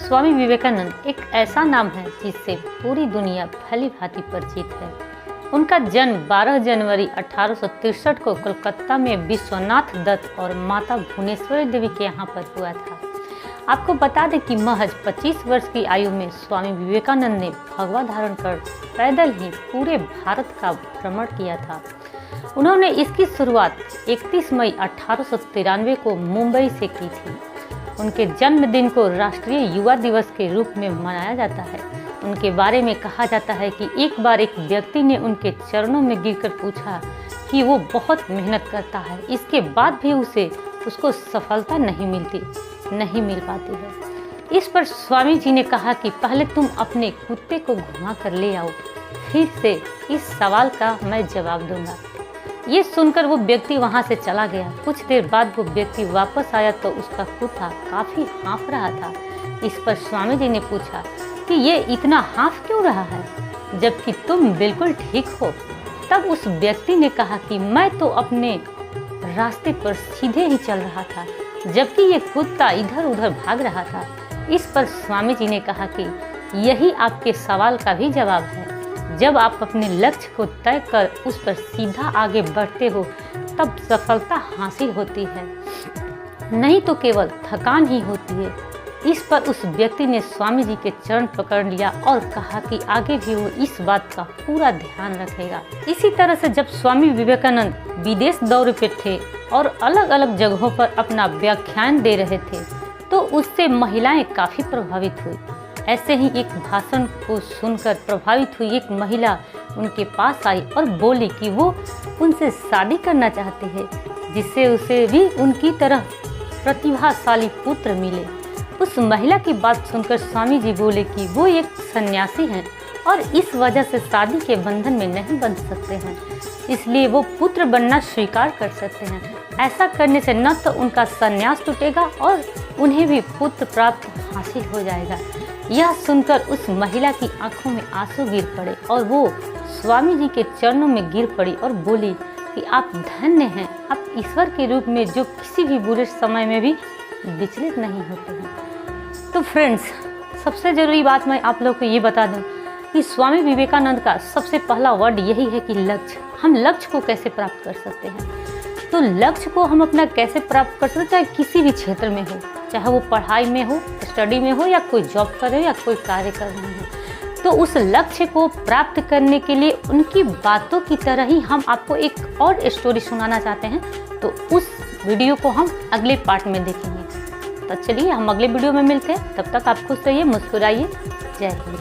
स्वामी विवेकानंद एक ऐसा नाम है जिससे पूरी दुनिया भली भांति परिचित है। उनका जन्म 12 जनवरी 1863 को कोलकाता में विश्वनाथ दत्त और माता भुवनेश्वरी देवी के यहाँ पर हुआ था। आपको बता दें कि महज 25 वर्ष की आयु में स्वामी विवेकानंद ने भगवा धारण कर पैदल ही पूरे भारत का भ्रमण किया था। उन्होंने इसकी शुरुआत 31 मई 1893 को मुंबई से की थी। उनके जन्मदिन को राष्ट्रीय युवा दिवस के रूप में मनाया जाता है। उनके बारे में कहा जाता है कि एक बार एक व्यक्ति ने उनके चरणों में गिरकर पूछा कि वो बहुत मेहनत करता है, इसके बाद भी उसको सफलता नहीं मिल पाती है। इस पर स्वामी जी ने कहा कि पहले तुम अपने कुत्ते को घुमा कर ले आओ, फिर से इस सवाल का मैं जवाब दूंगा। ये सुनकर वो व्यक्ति वहाँ से चला गया। कुछ देर बाद वो व्यक्ति वापस आया तो उसका कुत्ता काफ़ी हाँफ रहा था। इस पर स्वामी जी ने पूछा कि ये इतना हाँफ क्यों रहा है, जबकि तुम बिल्कुल ठीक हो। तब उस व्यक्ति ने कहा कि मैं तो अपने रास्ते पर सीधे ही चल रहा था, जबकि ये कुत्ता इधर उधर भाग रहा था। इस पर स्वामी जी ने कहा कि यही आपके सवाल का भी जवाब है। जब आप अपने लक्ष्य को तय कर उस पर सीधा आगे बढ़ते हो तब सफलता हासिल होती है, नहीं तो केवल थकान ही होती है। इस पर उस व्यक्ति ने स्वामी जी के चरण पकड़ लिया और कहा कि आगे भी वो इस बात का पूरा ध्यान रखेगा। इसी तरह से जब स्वामी विवेकानंद विदेश दौरे पे थे और अलग अलग जगहों पर अपना व्याख्यान दे रहे थे तो उससे महिलाएं काफ़ी प्रभावित हुई। ऐसे ही एक भाषण को सुनकर प्रभावित हुई एक महिला उनके पास आई और बोली कि वो उनसे शादी करना चाहती है, जिससे उसे भी उनकी तरह प्रतिभाशाली पुत्र मिले। उस महिला की बात सुनकर स्वामी जी बोले कि वो एक सन्यासी हैं और इस वजह से शादी के बंधन में नहीं बंध सकते हैं, इसलिए वो पुत्र बनना स्वीकार कर सकते हैं। ऐसा करने से न तो उनका संन्यास टूटेगा और उन्हें भी पुत्र प्राप्त हासिल हो जाएगा। यह सुनकर उस महिला की आंखों में आंसू गिर पड़े और वो स्वामी जी के चरणों में गिर पड़ी और बोली कि आप धन्य हैं, आप ईश्वर के रूप में जो किसी भी बुरे समय में भी विचलित नहीं होते हैं। तो फ्रेंड्स, सबसे ज़रूरी बात मैं आप लोग को ये बता दूं कि स्वामी विवेकानंद का सबसे पहला वर्ड यही है कि लक्ष्य। हम लक्ष्य को कैसे प्राप्त कर सकते हैं? तो लक्ष्य को हम अपना कैसे प्राप्त कर सकते हैं, चाहे किसी भी क्षेत्र में हो, चाहे वो पढ़ाई में हो, स्टडी में हो, या कोई जॉब कर रहे हो या कोई कार्य कर रहे हो। तो उस लक्ष्य को प्राप्त करने के लिए उनकी बातों की तरह ही हम आपको एक और स्टोरी सुनाना चाहते हैं। तो उस वीडियो को हम अगले पार्ट में देखेंगे। तो चलिए हम अगले वीडियो में मिलते हैं। तब तक आप खुश रहिए, मुस्कुराइए। जय हिंद।